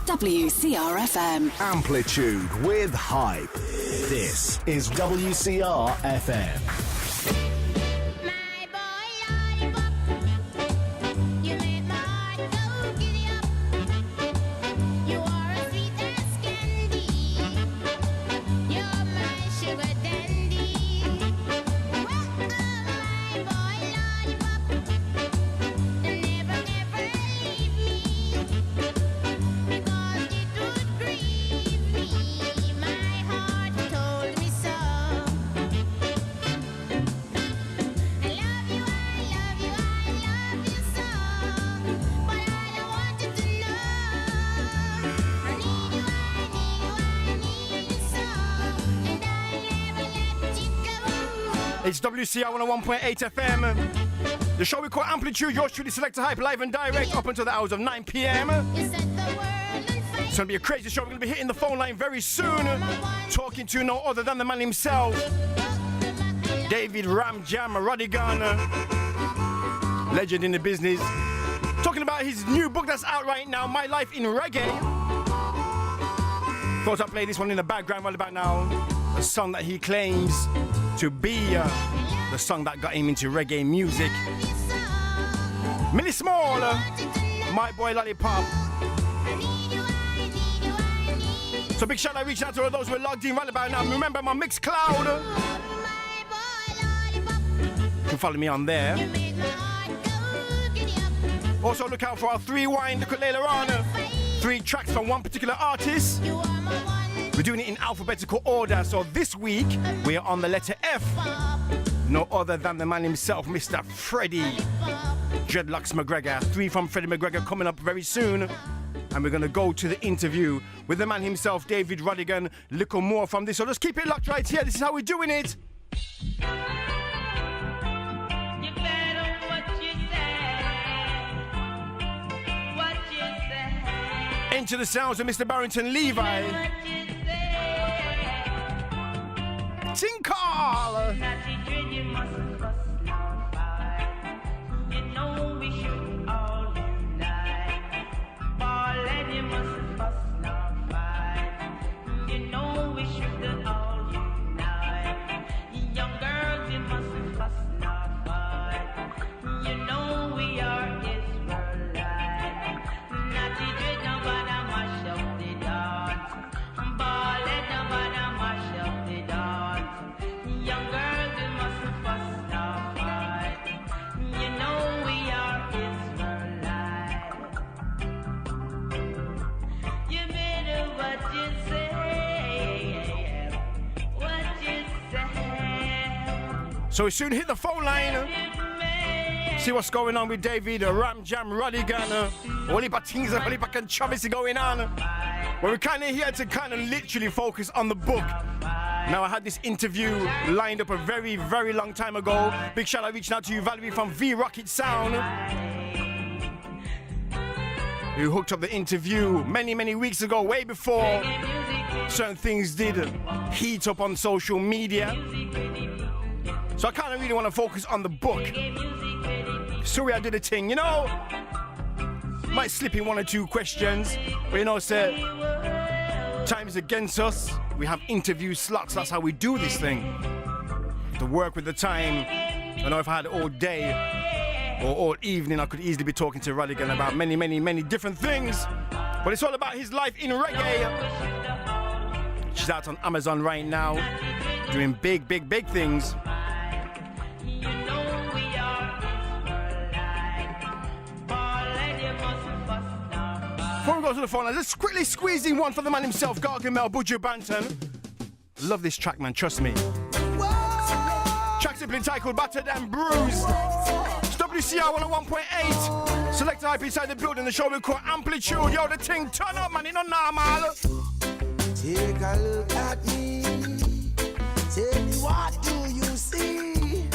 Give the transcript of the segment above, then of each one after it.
WCR-FM. Amplitude with hype. This is WCR-FM. It's WCR 101.8 FM. The show we call Amplitude, yours truly Selector Hype, live and direct up until the hours of 9 p.m. It's going to be a crazy show. We're going to be hitting the phone line very soon, talking to no other than the man himself, David Ram Jam Rodigan, legend in the business. Talking about his new book that's out right now, My Life in Reggae. Thought I'd play this one in the background right about now. A song that he claims to be the song that got him into reggae music. Millie Small, My Boy Lollipop. So big shout out, reaching out to all those who are logged in right about now. Remember my Mixcloud. You can follow me on there. Also look out for our 3-wine, look at later on. 3 tracks from one particular artist. We're doing it in alphabetical order, so this week we are on the letter F. No other than the man himself, Mr. Freddie Dreadlocks McGregor. 3 from Freddie McGregor coming up very soon. And we're going to go to the interview with the man himself, David Rodigan. Little more from this, so just keep it locked right here. This is how we're doing it. Into the sounds of Mr. Barrington Levi. Tinkle! You know we should all unite. Ball and you mustn't fuss nor fight. You know we should all unite. Young girls, you mustn't fuss nor fight. You know we are Israelite. Natty dread nobody mash up the dance. Ball and nobody mash up the dance. Young girls, you mustn't fuss nor fight. You know we are Israelite. You better what you say, what you say. So we soon hit the phone line. See what's going on with David Ram Jam Rodigan. All heap of things, all heap of controversy going on. But we're kind of here to kind of literally focus on the book. Now I had this interview lined up a very, very long time ago. Big shout out reaching out to you, Valerie from V Rocket Sound, who hooked up the interview many, many weeks ago, way before certain things did heat up on social media. So I kind of really want to focus on the book. Sorry I did a thing, you know. Might slip in 1 or 2 questions, but you know, sir, time is against us. We have interview slots, that's how we do this thing. To work with the time. I know if I had all day or all evening, I could easily be talking to Rodigan about many, many, many different things. But it's all about his life in reggae. She's out on Amazon right now, doing big, big, big things. Before we go to the phone, let's quickly squeeze in one for the man himself, Gargamel Buju Banton. Love this track, man, trust me. Track simply entitled Battered and Bruised. It's WCR 101.8. Select IP inside the building, the show we call Amplitude. Yo, the thing turn up, man, it's not normal. Take a look at me. Tell me, what do you see?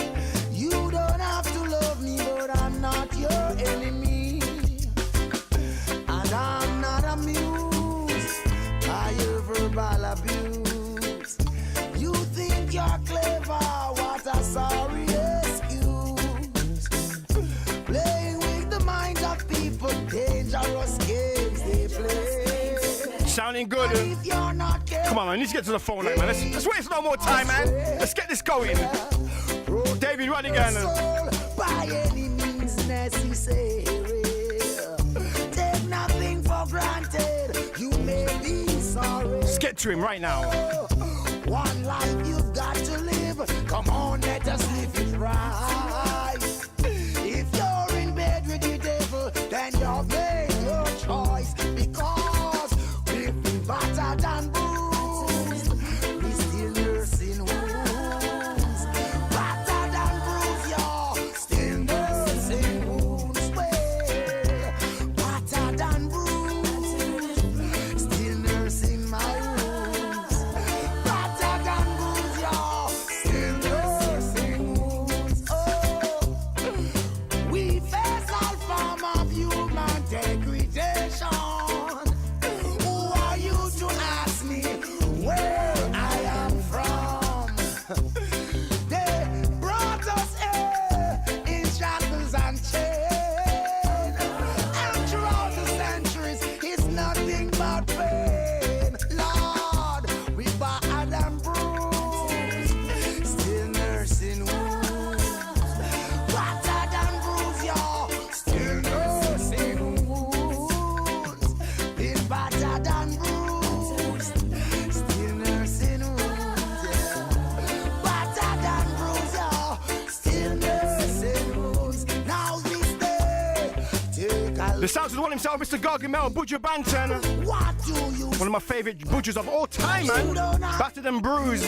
You don't have to love me, but I'm not your enemy. And I'm not amused by your verbal abuse. You think you're clever, what a sorry excuse. Playing with the minds of people, dangerous games they play. Sounding good. If you're not careful, Come on, man. Let's get to the phone line, man. Let's waste no more time, man. Let's get this going. David Rodigan. by any means necessary. Take nothing for granted. You may be sorry. Let's get to him right now. One life you've got to live. Come on, let us live it right. If you're in bed with the devil, then you've made your choice. Because we've been battered and bruised, we still nursing wounds. Battered and bruised, you're still nursing wounds. Well, battered and bruised, still nursing my wounds. Battered and bruised, you're still nursing wounds. Oh, we face all form of human degradation. Who are you to ask me where I am from? They brought us here in shackles and chains, and throughout the centuries, it's nothing but pain. Lord, we battered and bruised, still nursing wounds. Battered and bruised, y'all, still nursing wounds. Been battered and bruised, still nursing wounds. Yeah. Battered and bruised, y'all, still nursing wounds. Now this day, take a The sounds of the one himself, Mr. Gargamel, Butcher Banton. what do you One of my favorite butchers of all time, man. Battered and bruised.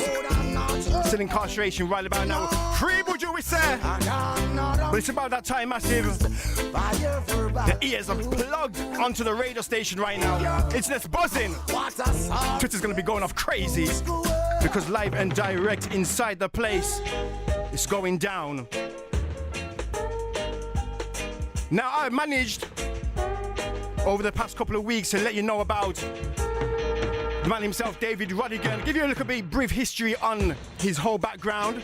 Still incarceration right about now. Free Butcher, we say. But it's about that time, massive. The ears are plugged onto the radio station right now. Internet's buzzing. What a song. Twitter's gonna be going off crazy because live and direct inside the place is going down. Now, I managed over the past couple of weeks to let you know about the man himself, David Rodigan. Give you a little bit brief history on his whole background.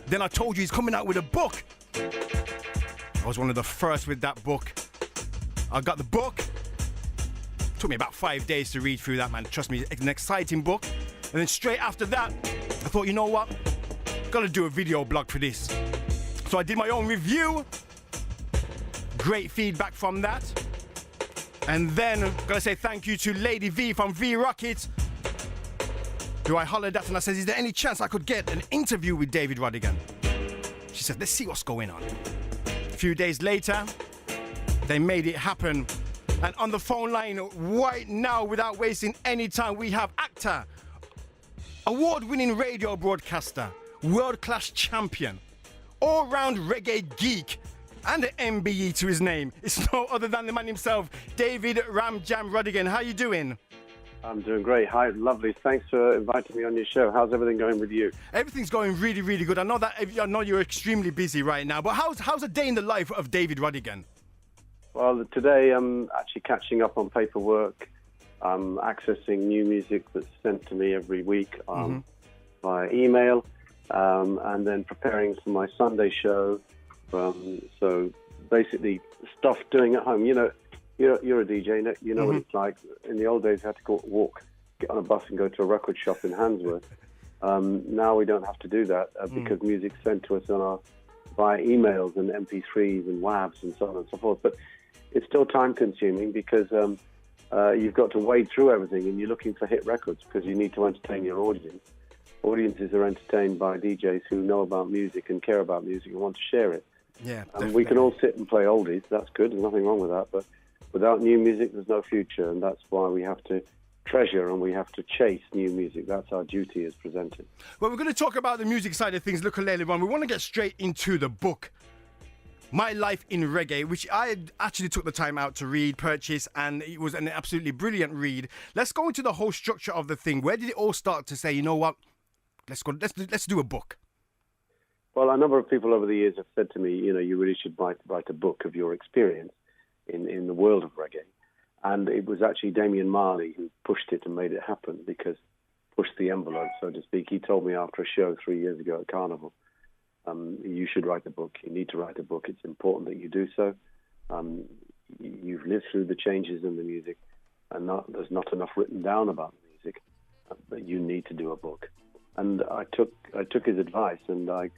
Then I told you he's coming out with a book. I was one of the first with that book. I got the book. Took me about 5 days to read through that, man. Trust me, it's an exciting book. And then straight after that, I thought, you know what? Gotta do a video blog for this. So I did my own review. Great feedback from that. And then, gotta say thank you to Lady V from V Rocket, who I hollered at and I said, is there any chance I could get an interview with David Rodigan? She said, let's see what's going on. A few days later, they made it happen. And on the phone line right now, without wasting any time, we have actor, award-winning radio broadcaster, world-class champion, all-round reggae geek, and an MBE to his name. It's no other than the man himself, David Ram Jam Rodigan. How you doing? I'm doing great. Hi, lovely. Thanks for inviting me on your show. How's everything going with you? Everything's going really, really good. I know you're extremely busy right now, but how's a day in the life of David Rodigan? Well, today I'm actually catching up on paperwork. I'm accessing new music that's sent to me every week via email, and then preparing for my Sunday show. So basically stuff doing at home. You know, you're a DJ, you know what it's like. In the old days, you had to get on a bus and go to a record shop in Handsworth. Now we don't have to do that because music's sent to us via emails and MP3s and WAVs and so on and so forth. But it's still time consuming because you've got to wade through everything and you're looking for hit records because you need to entertain your audience. Audiences are entertained by DJs who know about music and care about music and want to share it. Yeah, and we can all sit and play oldies. That's good. There's nothing wrong with that. But without new music, there's no future. And that's why we have to treasure and we have to chase new music. That's our duty as presenters. Well, we're going to talk about the music side of things a little later on. We want to get straight into the book, My Life in Reggae, which I actually took the time out to read, purchase, and it was an absolutely brilliant read. Let's go into the whole structure of the thing. Where did it all start to say, you know what, let's do a book? Well, a number of people over the years have said to me, you know, you really should write a book of your experience in the world of reggae. And it was actually Damion Marley who pushed it and made it happen, because pushed the envelope, so to speak. He told me after a show 3 years ago at Carnival, you should write a book. You need to write a book. It's important that you do so. You've lived through the changes in the music, and there's not enough written down about music, but you need to do a book. And I took his advice, and I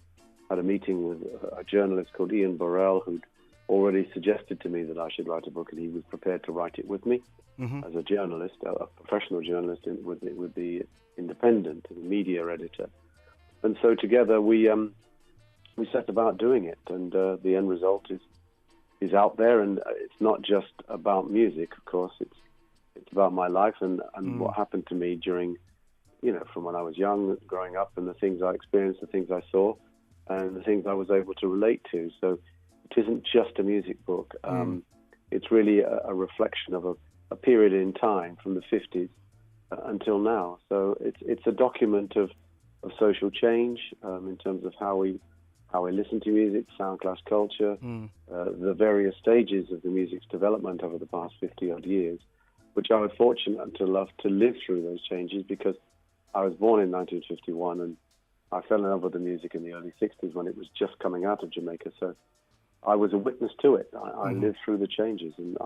had a meeting with a journalist called Ian Burrell, who'd already suggested to me that I should write a book, and he was prepared to write it with me as a journalist, a professional journalist with the Independent, the media editor. And so together we set about doing it, and the end result is out there. And it's not just about music, of course. It's about my life and what happened to me during, from when I was young, growing up, and the things I experienced, the things I saw, and the things I was able to relate to. So it isn't just a music book. It's really a reflection of a period in time from the 50s until now. So it's a document of social change in terms of how we listen to music, sound class culture, the various stages of the music's development over the past 50-odd years, which I was fortunate to live through those changes, because I was born in 1951 and I fell in love with the music in the early 60s when it was just coming out of Jamaica. So I was a witness to it. I lived through the changes, and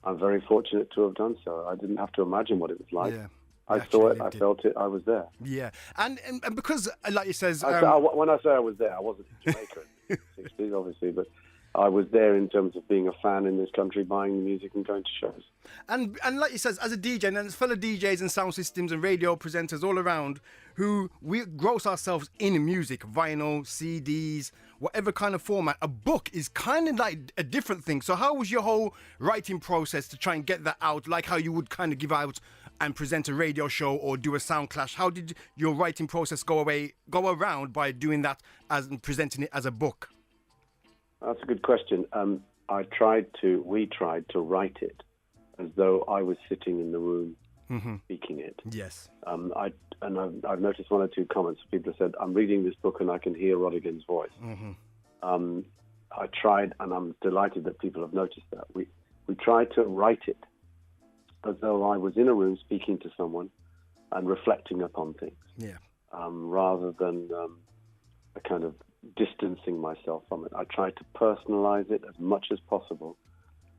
I'm very fortunate to have done so. I didn't have to imagine what it was like. Yeah. I saw it, I felt it, I was there. Yeah, and because, like you says... when I say I was there, I wasn't in Jamaica in the 60s, obviously, but I was there in terms of being a fan in this country, buying the music and going to shows. And like you says, as a DJ, and as fellow DJs and sound systems and radio presenters all around, who we gross ourselves in music, vinyl, CDs, whatever kind of format, a book is kind of like a different thing. So how was your whole writing process to try and get that out, like how you would kind of give out and present a radio show or do a sound clash? How did your writing process go around by doing that and presenting it as a book? That's a good question. We tried to write it as though I was sitting in the room speaking it. Yes. I've noticed one or two comments. People have said, I'm reading this book and I can hear Rodigan's voice. I tried, and I'm delighted that people have noticed that. We tried to write it as though I was in a room speaking to someone and reflecting upon things. Yeah. Rather than a kind of distancing myself from it. I tried to personalize it as much as possible.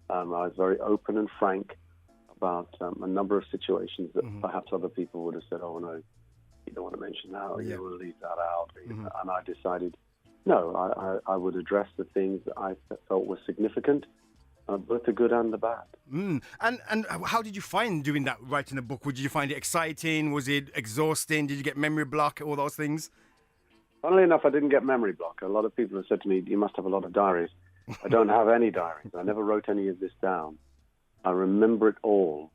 I was very open and frank about a number of situations that perhaps other people would have said, oh, no, you don't want to mention that, or you want to leave that out. And I decided, no, I would address the things that I felt were significant, both the good and the bad. And how did you find doing that, writing a book? Did you find it exciting? Was it exhausting? Did you get memory block, all those things? Funnily enough, I didn't get memory block. A lot of people have said to me, you must have a lot of diaries. I don't have any diaries. I never wrote any of this down. I remember it all,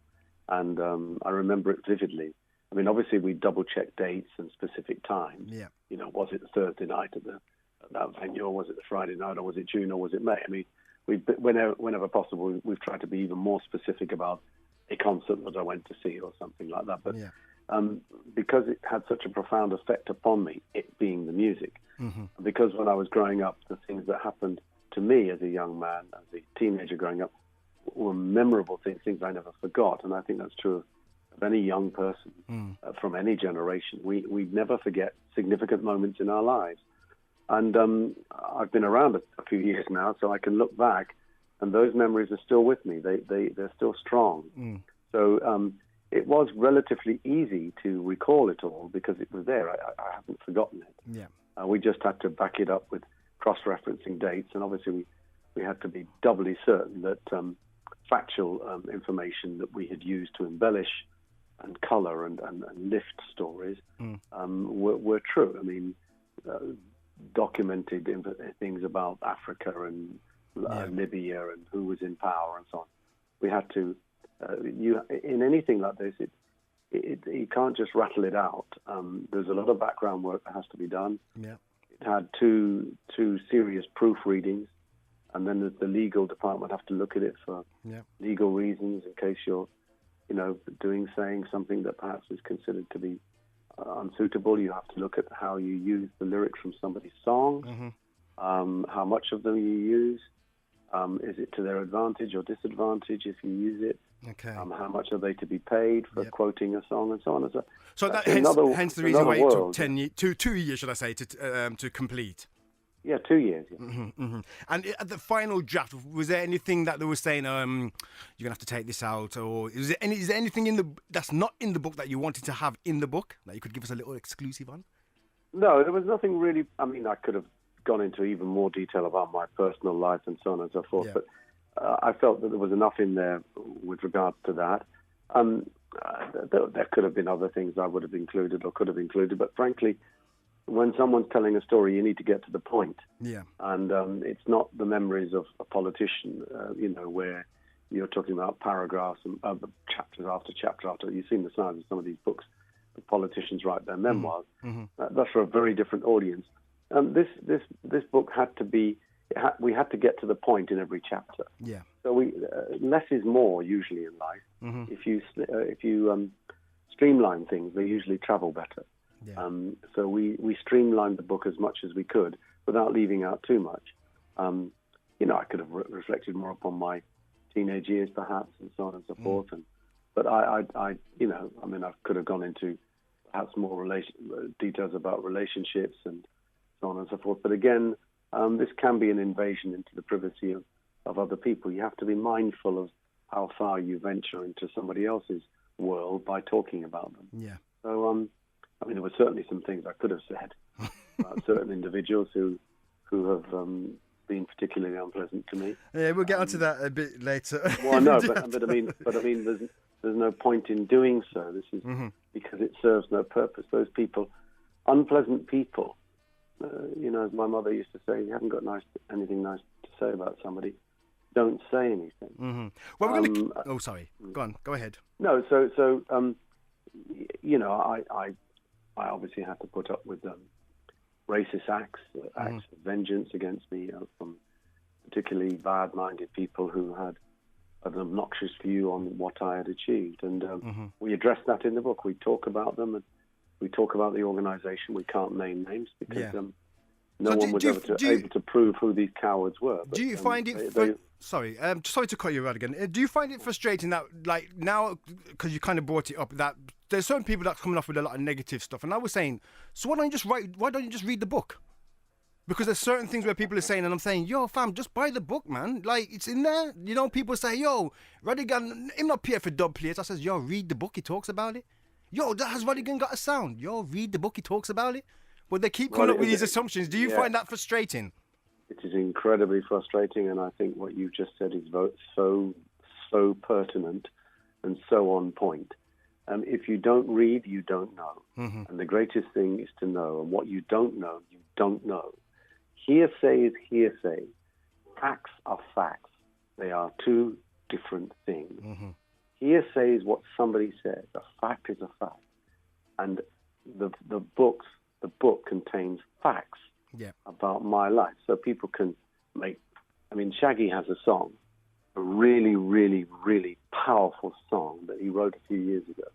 and I remember it vividly. I mean, obviously, we double-check dates and specific times. Yeah. Was it Thursday night at that venue, or was it the Friday night, or was it June, or was it May? I mean, whenever possible, we've tried to be even more specific about a concert that I went to see or something like that. But because it had such a profound effect upon me, it being the music, because when I was growing up, the things that happened to me as a young man, as a teenager growing up, were memorable things I never forgot. And I think that's true of any young person from any generation. We never forget significant moments in our lives. And I've been around a few years now, so I can look back, and those memories are still with me. They're still strong. So it was relatively easy to recall it all because it was there. I haven't forgotten it. Yeah. We just had to back it up with cross-referencing dates, and obviously we had to be doubly certain that factual information that we had used to embellish and colour and lift stories were true. I mean, documented things about Africa and Libya and who was in power and so on. We had to, in anything like this, you can't just rattle it out. There's a lot of background work that has to be done. Yeah. It had two serious proofreadings, and then the legal department have to look at it for legal reasons in case you're, saying something that perhaps is considered to be unsuitable. You have to look at how you use the lyrics from somebody's songs, how much of them you use. Is it to their advantage or disadvantage if you use it? Okay. How much are they to be paid for quoting a song and so on? So that hence the reason why it took 2 years, should I say, to complete. Yeah, 2 years. Yeah. And at the final draft, was there anything that they were saying, you're going to have to take this out? Or is there anything that's not in the book that you wanted to have in the book that you could give us a little exclusive on? No, there was nothing really. I mean, I could have gone into even more detail about my personal life and so on and so forth, but I felt that there was enough in there with regard to that. There could have been other things I would have included or could have included, but frankly, when someone's telling a story, you need to get to the point. Yeah. And it's not the memories of a politician, where you're talking about paragraphs and chapters after chapter after. You've seen the size of some of these books. The politicians write their memoirs. That's for a very different audience. This book had to be. We had to get to the point in every chapter. Yeah. So less is more usually in life. If you streamline things, they usually travel better. Yeah. So we streamlined the book as much as we could without leaving out too much. I could have reflected more upon my teenage years, perhaps, and so on and so forth. But I could have gone into perhaps more details about relationships and so on and so forth. But again, this can be an invasion into the privacy of other people. You have to be mindful of how far you venture into somebody else's world by talking about them. Yeah. So, there were certainly some things I could have said about certain individuals who have been particularly unpleasant to me. Yeah, we'll get onto that a bit later. Well, no, but I mean, there's no point in doing so. This is because it serves no purpose. Those people, unpleasant people. As my mother used to say, you haven't got anything nice to say about somebody, don't say anything. Well, we're going to... sorry. Go on. Go ahead. No, I obviously had to put up with racist acts of vengeance against me from particularly bad-minded people who had an obnoxious view on what I had achieved. And we address that in the book. We talk about them, and we talk about the organisation. We can't name names because no one was able to prove who these cowards were. But, do you find it... sorry to cut you, Rodigan. Do you find it frustrating that, like, now, because you kind of brought it up, that there's certain people that's coming off with a lot of negative stuff, and I was saying, so why don't you just read the book? Because there's certain things where people are saying, and I'm saying, yo, fam, just buy the book, man. Like, it's in there. People say, yo, Rodigan, him not pay for dub plates. I says, yo, read the book, he talks about it. Yo, has Rodigan got a sound? Yo, read the book, he talks about it. But they keep coming up with these assumptions. Do you find that frustrating? It is incredibly frustrating, and I think what you've just said is so pertinent and so on point. If you don't read, you don't know. And the greatest thing is to know. And what you don't know, you don't know. Hearsay is hearsay. Facts are facts. They are two different things. Hearsay is what somebody says. A fact is a fact. And the book contains facts about my life. So people can Shaggy has a song, a really, really, really powerful song that he wrote a few years ago.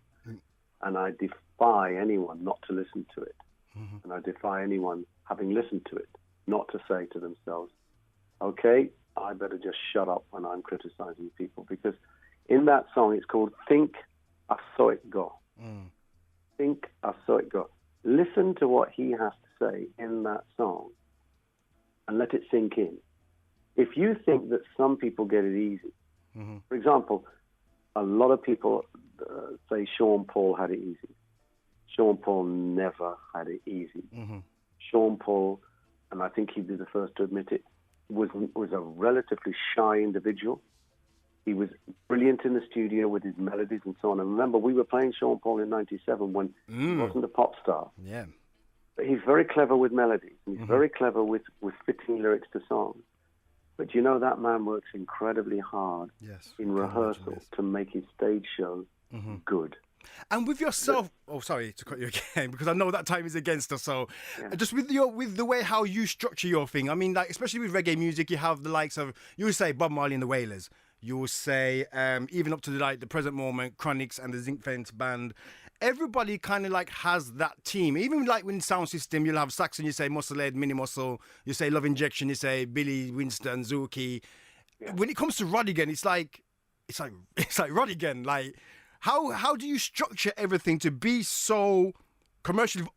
And I defy anyone not to listen to it. And I defy anyone, having listened to it, not to say to themselves, okay, I better just shut up when I'm criticizing people. Because in that song, it's called Think I Saw It Go. Think I Saw It Go. Listen to what he has to say in that song and let it sink in. If you think that some people get it easy, for example, a lot of people say Sean Paul had it easy. Sean Paul never had it easy. Sean Paul, and I think he'd be the first to admit it, was a relatively shy individual. He was brilliant in the studio with his melodies and so on. And remember, we were playing Sean Paul in '97 when he wasn't a pop star. Yeah. But he's very clever with melodies. He's very clever with fitting lyrics to songs. But that man works incredibly hard in rehearsal to make his stage show good. And with yourself, sorry to cut you again, because I know that time is against us. So, just with the way how you structure your thing, I mean, like especially with reggae music, you have the likes of, you would say Bob Marley and the Wailers. You will say even up to the present moment, Chronics and the Zinc Fence Band. Everybody kind of has that team. Even in Sound System, you'll have Saxon, you say Muscle Head, Mini Muscle, you say Love Injection, you say Billy Winston, Zuki. Yeah. When it comes to Rodigan, it's like Rodigan. Like, how do you structure everything to be so commercially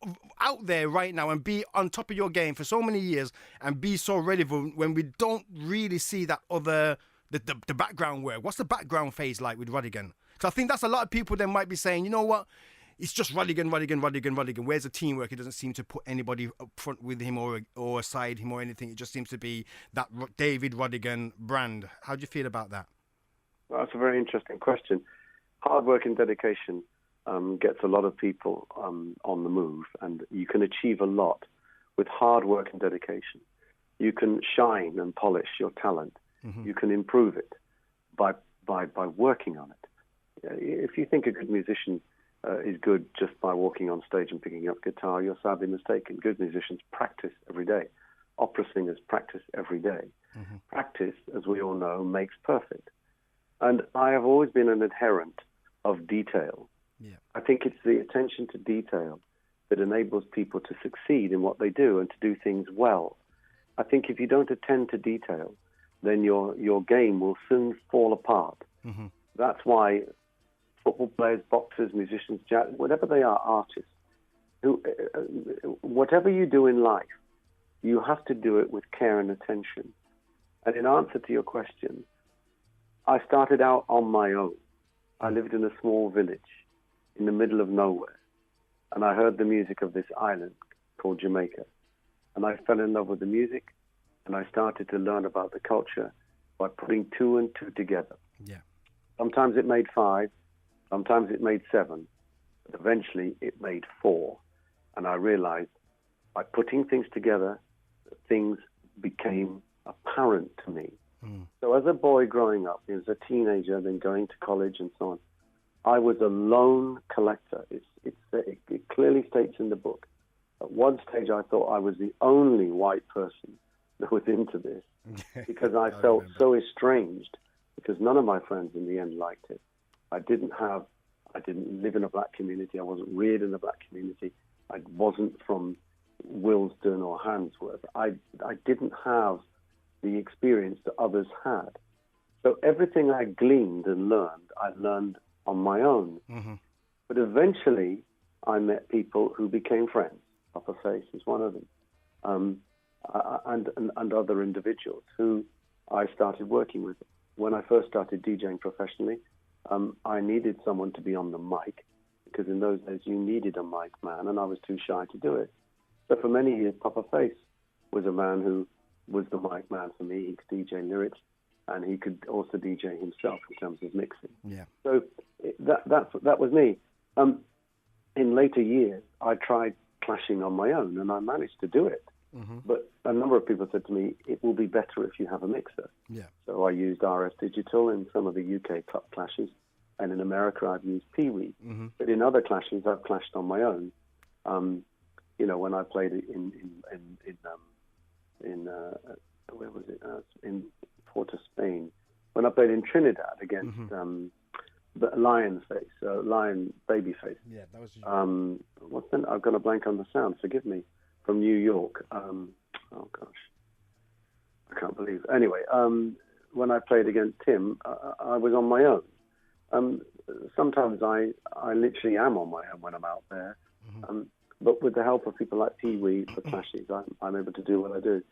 out there right now and be on top of your game for so many years and be so relevant when we don't really see that other the background work? What's the background phase like with Rodigan? Because I think that's a lot of people that might be saying, you know what, it's just Rodigan. Where's the teamwork? It doesn't seem to put anybody up front with him or aside him or anything. It just seems to be that David Rodigan brand. How do you feel about that? Well, that's a very interesting question. Hard work and dedication gets a lot of people on the move, and you can achieve a lot with hard work and dedication. You can shine and polish your talent. Mm-hmm. You can improve it by working on it. If you think a good musician is good just by walking on stage and picking up guitar, you're sadly mistaken. Good musicians practice every day. Opera singers practice every day. Mm-hmm. Practice, as we all know, makes perfect. And I have always been an adherent of detail. Yeah. I think it's the attention to detail that enables people to succeed in what they do and to do things well. I think if you don't attend to detail, then your game will soon fall apart. Mm-hmm. That's why football players, boxers, musicians, jazz, whatever they are, artists, whatever you do in life, you have to do it with care and attention. And in answer to your question, I started out on my own. I lived in a small village in the middle of nowhere, and I heard the music of this island called Jamaica. And I fell in love with the music, and I started to learn about the culture by putting two and two together. Yeah. Sometimes it made 5, sometimes it made 7, but eventually it made 4. And I realized by putting things together, that things became apparent to me. Mm. So as a boy growing up, as a teenager, then going to college and so on, I was a lone collector. It clearly states in the book. At one stage, I thought I was the only white person that was into this because I felt so estranged because none of my friends in the end liked it. I didn't live in a black community. I wasn't reared in a black community. I wasn't from Willesden or Handsworth. I didn't have the experience that others had. So everything I gleaned and learned, I learned on my own. Mm-hmm. But eventually, I met people who became friends. Papa Face is one of them, and other individuals who I started working with. When I first started DJing professionally, I needed someone to be on the mic, because in those days you needed a mic man, and I was too shy to do it. So for many years, Papa Face was a man who was the mic man for me. He could DJ lyrics, and he could also DJ himself in terms of mixing. Yeah. So that was me. In later years, I tried clashing on my own, and I managed to do it. Mm-hmm. But a number of people said to me, it will be better if you have a mixer. Yeah. So I used RF Digital in some of the UK club clashes, and in America I've used Pee-wee. Mm-hmm. But in other clashes I've clashed on my own. When I played in where was it? In Port of Spain. When I played in Trinidad against Lion Babyface. Yeah, that was. What's then? I've got a blank on the sound. Forgive me. From New York. Oh gosh, I can't believe. Anyway, when I played against him, I was on my own. Sometimes I literally am on my own when I'm out there. Mm-hmm. But with the help of people like Pee-wee for clashes, I'm able to do what I do.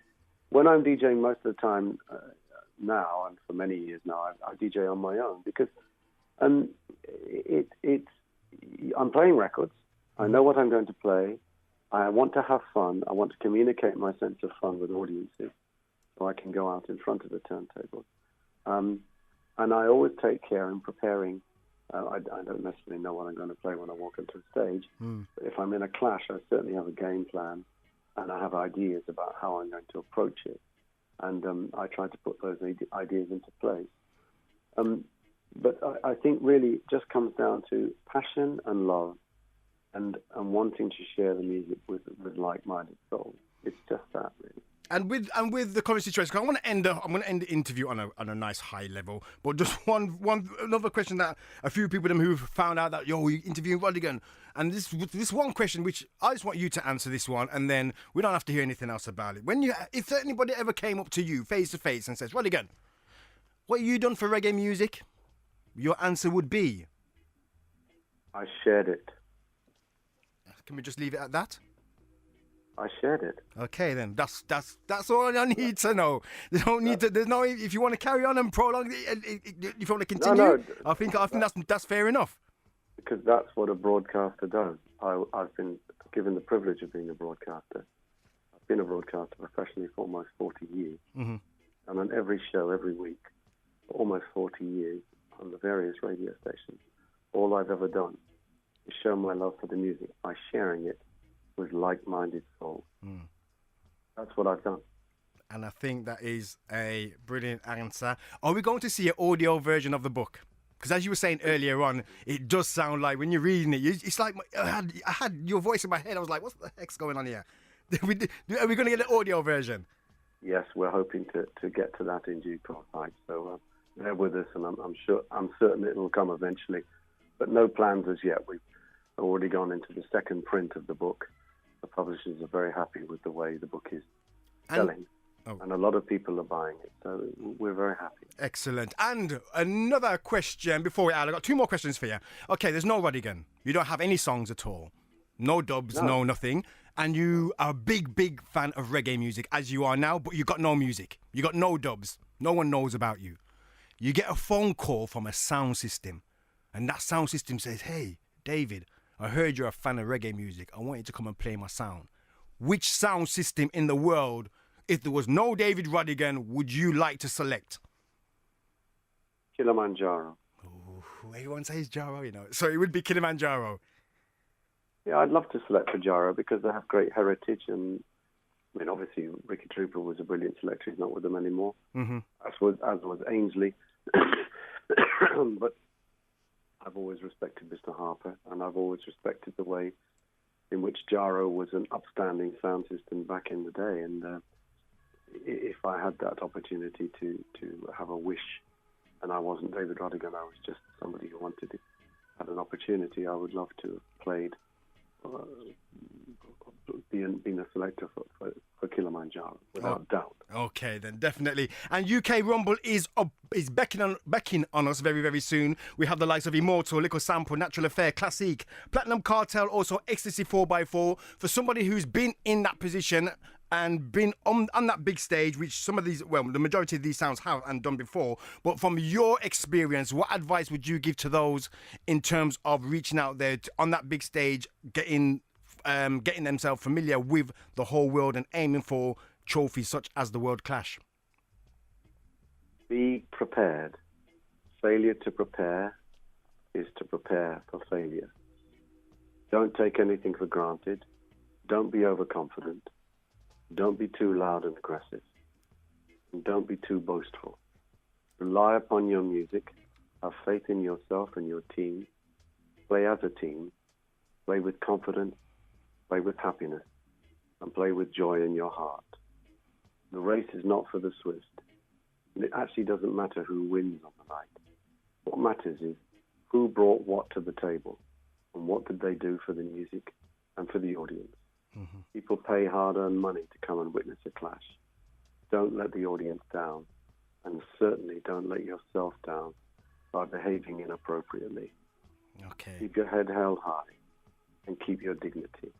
When I'm DJing most of the time now, and for many years now, I DJ on my own because I'm playing records. I know what I'm going to play. I want to have fun. I want to communicate my sense of fun with audiences so I can go out in front of the turntables. And I always take care in preparing. I don't necessarily know what I'm going to play when I walk into a stage. Mm. But if I'm in a clash, I certainly have a game plan, and I have ideas about how I'm going to approach it. And I try to put those ideas into place. But I think really it just comes down to passion and love and wanting to share the music with like-minded souls. It's just that, really. And with the current situation, I'm going to end the interview on a nice high level. But just another question that a few people who've found out that you're interviewing Rodigan, and this one question which I just want you to answer this one, and then we don't have to hear anything else about it. If anybody ever came up to you face to face and says, Rodigan, what have you done for reggae music? Your answer would be, I shared it. Can we just leave it at that? I shared it. Okay, then that's all I need to know. There's no need to. There's no. If you want to carry on and prolong, if you want to continue, No. I think that's fair enough. Because that's what a broadcaster does. I've been given the privilege of being a broadcaster. I've been a broadcaster professionally for almost 40 years. Mm-hmm. And on every show, every week, for almost 40 years, on the various radio stations, all I've ever done is show my love for the music by sharing it with like-minded souls. Mm. That's what I've done. And I think that is a brilliant answer. Are we going to see an audio version of the book? Because as you were saying earlier on, it does sound like when you're reading it, it's like I had your voice in my head. I was like, what the heck's going on here? Are we going to get an audio version? Yes, we're hoping to get to that in due course. So bear with us, and I'm certain it will come eventually. But no plans as yet. We've already gone into the second print of the book. The publishers are very happy with the way the book is selling. And a lot of people are buying it, so we're very happy. Excellent. And another question before we out. I've got 2 more questions for you. Okay, there's no Rodigan. You don't have any songs at all. No dubs, no nothing. And you are a big fan of reggae music, as you are now, but you got no music. You got no dubs. No one knows about you. You get a phone call from a sound system, and that sound system says, hey, David, I heard you're a fan of reggae music. I want you to come and play my sound. Which sound system in the world, if there was no David Rodigan, would you like to select? Kilimanjaro. Ooh, everyone says Jaro, you know. So it would be Kilimanjaro. Yeah, I'd love to select for Jaro because they have great heritage. And I mean, obviously, Ricky Trooper was a brilliant selector. He's not with them anymore. Mm-hmm. As was Ainsley. But I've always respected Mr. Harper, and I've always respected the way in which Jaro was an upstanding sound system back in the day. And if I had that opportunity to have a wish, and I wasn't David Rodigan, I was just somebody who had an opportunity, I would love to have played, been a selector for Kilimanjaro, without doubt. Okay, then definitely. And UK Rumble is beckoning on us very, very soon. We have the likes of Immortal, Liquor Sample, Natural Affair, Classique, Platinum Cartel, also Ecstasy 4x4. For somebody who's been in that position and been on that big stage, which some of these, well, the majority of these sounds have and done before. But from your experience, what advice would you give to those in terms of reaching out there on that big stage, getting themselves familiar with the whole world and aiming for trophies such as the World Clash? Be prepared. Failure to prepare is to prepare for failure. Don't take anything for granted. Don't be overconfident. Don't be too loud and aggressive. And don't be too boastful. Rely upon your music. Have faith in yourself and your team. Play as a team. Play with confidence. Play with happiness. And play with joy in your heart. The race is not for the swift. And it actually doesn't matter who wins on the night. What matters is who brought what to the table and what did they do for the music and for the audience. Mm-hmm. People pay hard-earned money to come and witness a clash. Don't let the audience down, and certainly don't let yourself down by behaving inappropriately. Okay. Keep your head held high and keep your dignity.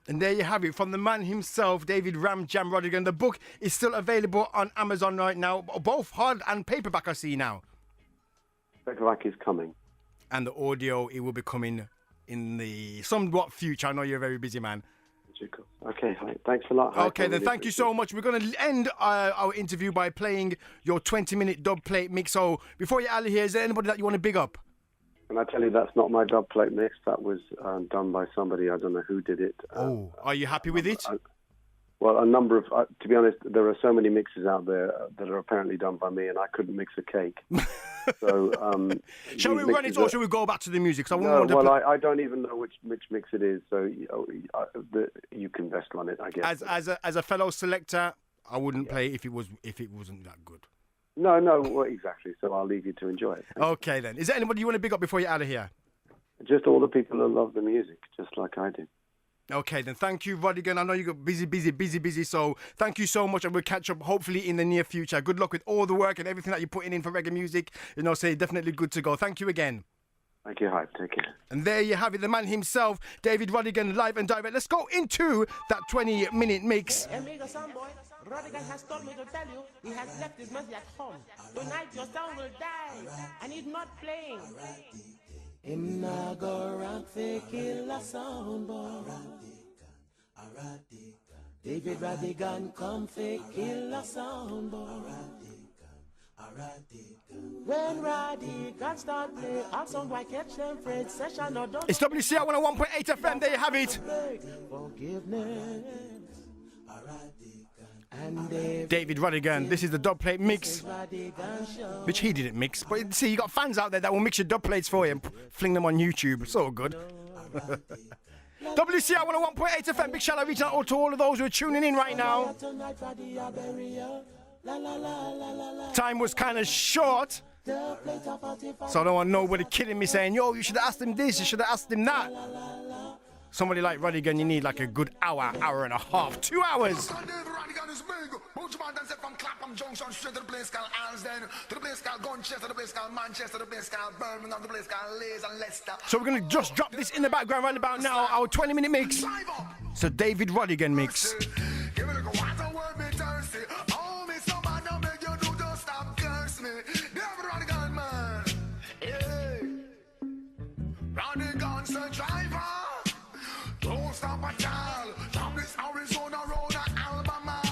And there you have it, from the man himself, David Ram Jam Rodigan. The book is still available on Amazon right now, both hard and paperback I see now. Paperback is coming. And the audio, it will be coming in the somewhat future. I know you're a very busy man. Okay, thanks a lot. Okay, then thank you so much. We're going to end our interview by playing your 20-minute dub plate mix. So before you're out of here, is there anybody that you want to big up? And I tell you, that's not my dub plate mix. That was done by somebody. I don't know who did it. Are you happy with it? Well, a number of, to be honest, there are so many mixes out there that are apparently done by me, and I couldn't mix a cake. So, shall we run it, or shall we go back to the music? I don't even know which mix it is, so you can best run it, I guess. As a fellow selector, I wouldn't play if it wasn't that good. No, well, exactly. So I'll leave you to enjoy it. Okay, then. Is there anybody you want to big up before you're out of here? Just all the people who love the music, just like I do. Okay, then thank you, Rodigan. I know you got busy, so thank you so much, and we'll catch up hopefully in the near future. Good luck with all the work and everything that you're putting in for reggae music. Say definitely good to go. Thank you again. Thank you, Hype. Take care. And there you have it, the man himself, David Rodigan, live and direct. Let's go into that 20-minute mix. Amigo Samboy, Rodigan has told me to tell you he has left his mercy at home. Tonight your sound will die, and he's not playing. Him nah go rock for kill a soundboy. David Rodigan come for kill a soundboy. When Rodigan start play, all some boy catch them afraid session or don't. It's WCR 101.8 FM, there you have it. Forgiveness. David Rodigan, this is the dub plate mix, which he didn't mix. But see, you got fans out there that will mix your dub plates for you and fling them on YouTube. It's all good. WCR 101.8 FM, big shout out reaching out to all of those who are tuning in right now. Time was kind of short, so I don't want nobody kidding me saying, yo, you should have asked him this, you should have asked him that. Somebody like Rodigan, you need like a good hour, hour and a half, 2 hours. From Clapham Junction straight to the place called Alsden, to the place called Gunchester, to the place called Manchester, the place called Birmingham, the place called Leeds and Leicester. So we're going to just drop this in the background right about now, our 20-minute mix. It's a David Rodigan mix. Give me a water word me thirsty. Oh, me somebody don't make you do just stop curse me. David Rodigan, man. Hey. Rodigan, sir driver. Don't stop at all. Drop this Arizona road and Albemarle.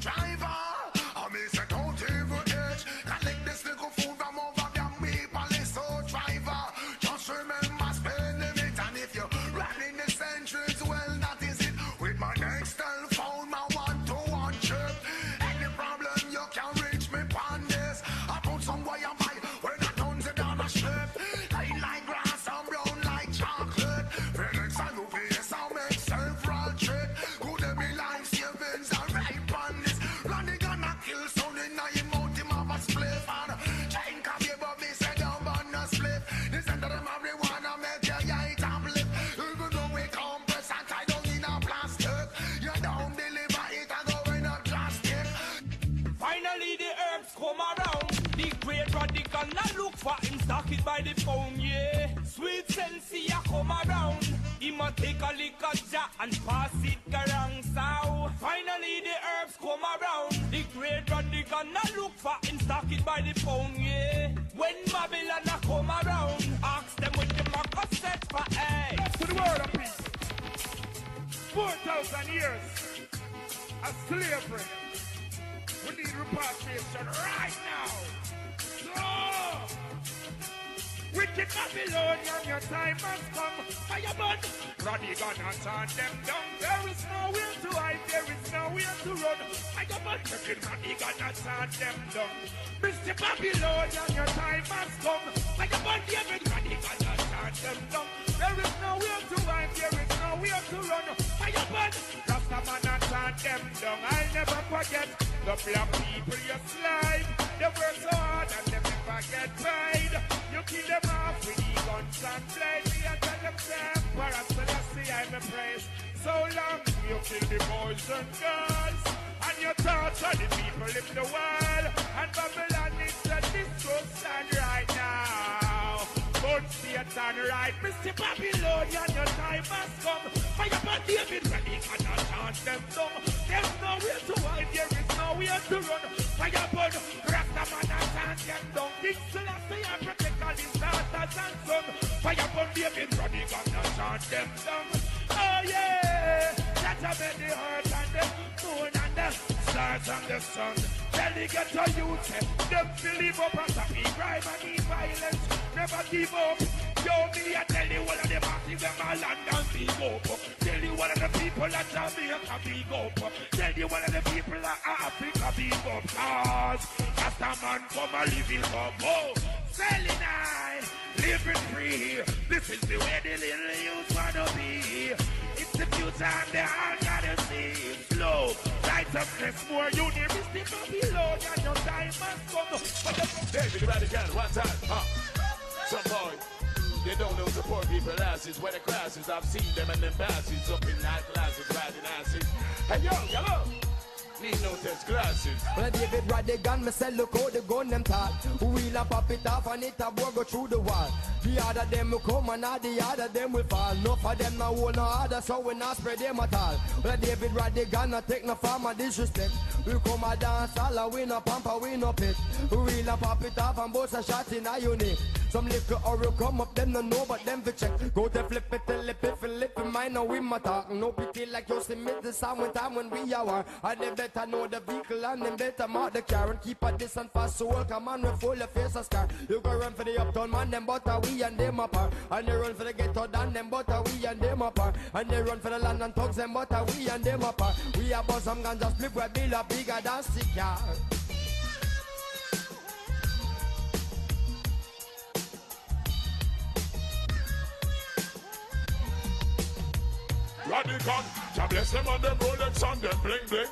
Driver, I may say don't even edge. Collect this little food from over there, Maple. So driver, just remember spend limit. And if you're running the centuries, well, that is it. With my next phone, my 1-to-1 trip. Any problem, you can reach me on this. I put some way on my when I don't sit down a strip. Light like grass and brown like chocolate. Felix and Lupius, I'll make several trip. Could there be life savings and right on this? Running gonna kill someone in him out him of a spliff. And chain coffee above me, say down on a spliff. This end of the marijuana make your eye tablet. Even though we compress and tie down in a plastic, you don't deliver it and go in a plastic. Finally the herbs come around. The great Rodigan I look for him, stock it by the phone, yeah. Sweet Sensei I come around. He must take a liquor jar and pass it around. So finally the herbs come around. The great Rodigan I look for him, stock it by the phone, yeah. When Babylon I come around, ask them with the mark set for A. To the world of peace. 4,000 years of slavery. We need repatriation right now. No! Wicked Babylonian, your time has come. Firebird, Rodigan and turn them down. There is nowhere to hide, there is nowhere to run. Firebird, wicked Rodigan and turn them down. Mr. Babylonian, your time has come. Firebird, David Rodigan and turn them down. There is nowhere to hide, there is nowhere to run. Firebird, Rastaman and turn them down. I'll never forget the black people you slide. They work so hard and they never get paid. You kill them off with the guns and blades. Me and tell them say, for us Selassie I'm a praise. So long you kill the boys and girls, and your thoughts are the people in the world. And Babylon is a disco stand right now. But Satan right, Mr. Babylonian, your time has come. Fire by David, ready cannot chant them down. There's nowhere to hide, there is nowhere to run. Fire burn, Rastaman and chant them down. King Selassie and protect all his daughters and sons. Fire burn David, ready cannot chant them down. Oh yeah, that's a many heart and the moon and the stars and the sun. Delegate to youth, them believe up as a big crime and need violence. Never give up. Yo, me, I tell you one of the parties in my land and big up. Tell you one of the people at Jamaica big up. Tell you one of the people at Africa big up. Cause as a man come a living up. Oh, selling I, living free. This is the way the little youth wanna be. It's the future and they all gotta see. Slow, righteousness, more union. Mr. Babylon and your time has come. David Rodigan, one time, some boy, they don't know support people asses. Where the classes, I've seen them and them basses up in night classes, riding asses. Hey yo, hello. Need no test glasses. Well, David Rodigan, me say look how the gun them talk. Wheel and pop it off and it a boy go through the wall. The other them will come and all the other them will fall. No for them no hold no other, so we not spread them at all. Well, David Rodigan not take no form of disrespect. We come a dance all and we no pamper, we no pit. Wheel and pop it off and bust a shot in a unit. Some little or come up, them no know but them fi check. Go to flip it till lip it, flip it, mine now we my talk. No pity like you see me the sound when time when we are war. And they better know the vehicle and them better mark the car. And keep a distance fast soul, come on we full of face a scar. You go run for the uptown man, them butter we and them apart. And they run for the ghetto down, them butter we and them apart. And they run for the land and thugs, them butter we and them apart. We are boss some ganja split, we build a bigger than sick car. Rodigan, Jah bless them and them Rolex and them bling bling.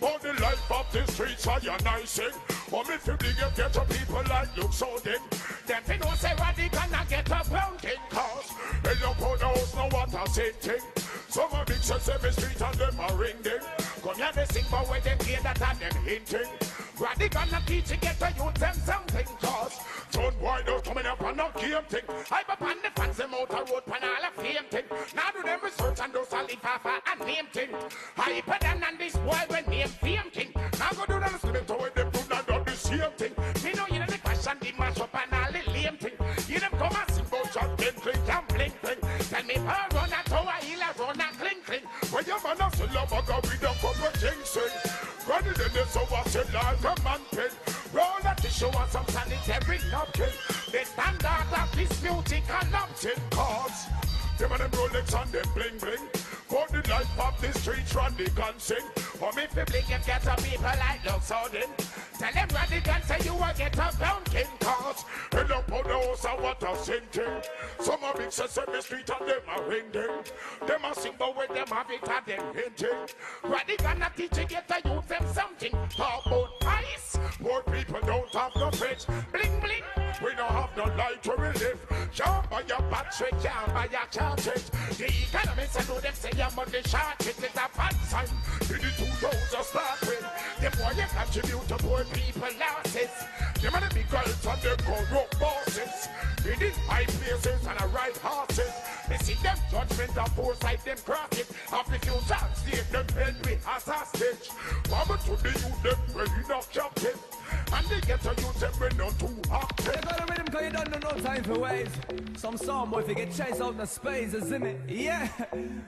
But the life of the streets are your nicing. Or if you dig up get people like look so dim. Them fi know say Rodigan a get a pounding cause. They look on the house know what a same thing. Some a big sense every street and them a ring ding. Come here they sing for where them hear that and them hinting. Rodigan a teach get to youth them something cause. Son boy don't coming up on no game thing. Hype up on the fans them out a road pan all a fame thing. Now do them research and do solid fafa and name thing. Hyper than and this boy when name fame thing. Now go do them slip to where them do not do the same thing. Me know you know the fashion the mash up and all the lame thing. You them come and sing about shot them clink and blink thing. Tell me how run a tower hill a run a clink clink. When your man a sell a bag of with a couple things sing. Rather than this over sell like a man pen. Roll a tissue and some sanitary napkin. The standard of this music and option cause. Them and them Rolex and them bling bling. For the life of the streets Rodigan sing. For me fi blink if get some people like look so dim. Tell them Rodigan say you will get a fountain cause. Hell up on the house and what a sinking. Some a big Sesame Street and them a ring ding. Them a sing but with them have it and them hinting. Rodigan a teach you get a youth them something. Talk about ice. Poor people don't have no fridge. Bling bling. We don't have no light where we live. Can't buy your battery, can't buy your cartridge. The economists and know them say your money short. It is a bad sign. Did the 2000 start with? The more you contribute to poor people losses. Them are the big girls and them corrupt bosses. They did high places and the right horses. They see them judgment and foresight them cross it. Of the future, see them held with as hostage. Mama to the youth them ready not captive. And they get to use them when not too hot. They got a rhythm cause you don't know no time for ways. Some song boy if you get chased out in the space, isn't it? Yeah,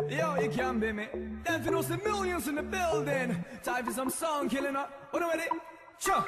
yo you can be me. Then for those millions in the building. Time for some song killing up. What are we? Sure.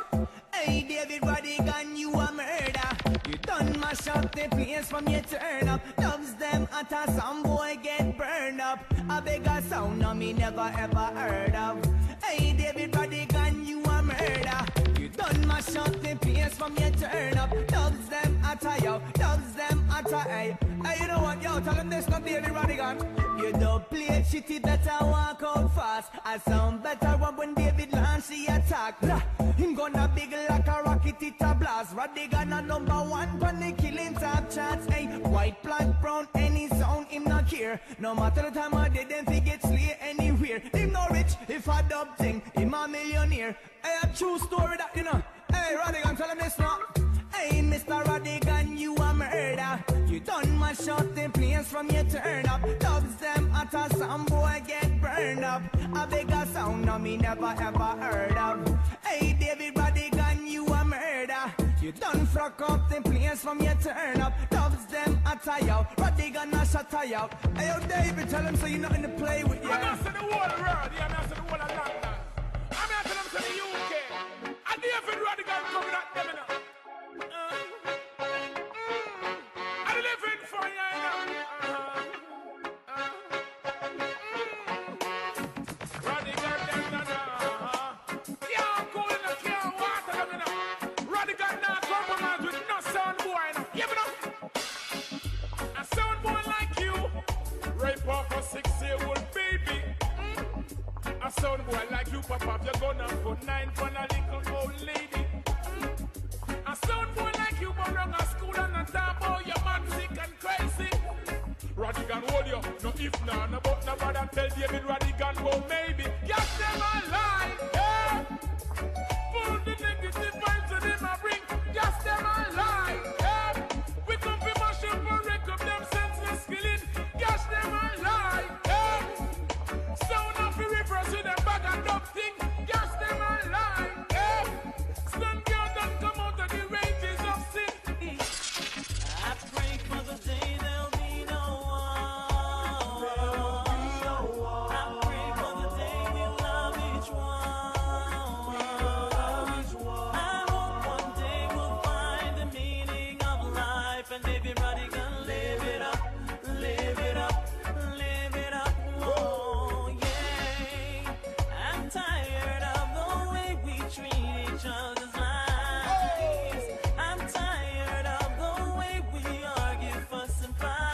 Hey David Rodigan, you a murder. You done mash up the place from your turn up. Loves them utter some boy get burned up. A bigger sound no me never ever heard of. Hey David Rodigan, you a murder. You done mash up the place from your turn up. Loves them utter yo, loves them utter hey. Hey you know what yo, tell them this not David Rodigan. You don't play shitty, better walk out fast. I sound better when David launch the attack. Blah. Him gonna big like a rocket, it a blast. Rodigan a number one on the killing top charts. Hey, white, black, brown, any sound him not care. No matter the time of day, them fi get slay anywhere. Him no rich, if a dub thing, him a millionaire. Hey, a true story that you know. Hey, Rodigan, tell him this now. Hey, Mr. Rodigan, you a murder. You done mash up the place from your turn up. Dubs them utter some boy get burned up. A bigger sound no me never ever heard of. Hey, David Rodigan, you a murder. You done frock up the place from your turn up. Dubs them utter yo. Rodigan a shatter yo. Hey, yo, David, tell him so you nothing to play with, yeah. I'm not to the whole world, yeah, I'm not to the whole of London. I'm not to them to the UK. And David Rodigan coming at them now. I live in for you Rodigan them now. Can't cool in the can't water them now. Rodigan now compromise with no sound boy now. Yeah, me know. A sound boy like you rape off a 6-year-old baby. A sound boy like you pop up your gun and put 9 for a little old lady. A sound boy like you born around a school and a talk about your man sick and crazy. Rodigan hold you, no if nah, no but no brother tell David Rodigan go maybe. Get them alive, yeah.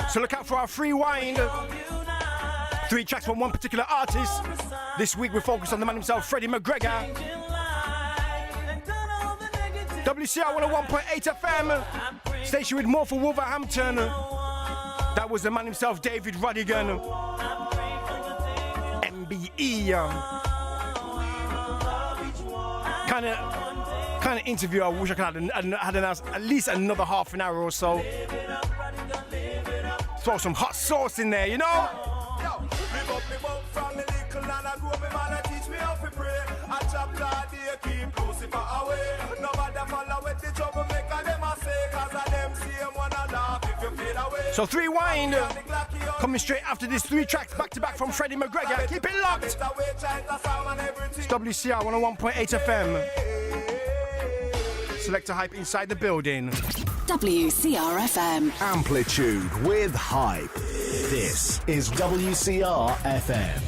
So look out for our free wind. 3 tracks from one particular artist. This week we focus on the man himself, Freddie McGregor. WCR 101.8 FM. Station with more for Wolverhampton. That was the man himself, David Rodigan. MBE. Kind of interview. I wish I could have at least another half an hour or so. Throw some hot sauce in there, you know? So 3 wind coming straight after this. 3 tracks back to back from Freddie McGregor. Keep it locked. It's WCR 101.8 FM. Selector Hype inside the building. WCR FM. Amplitude with Hype. This is WCR FM.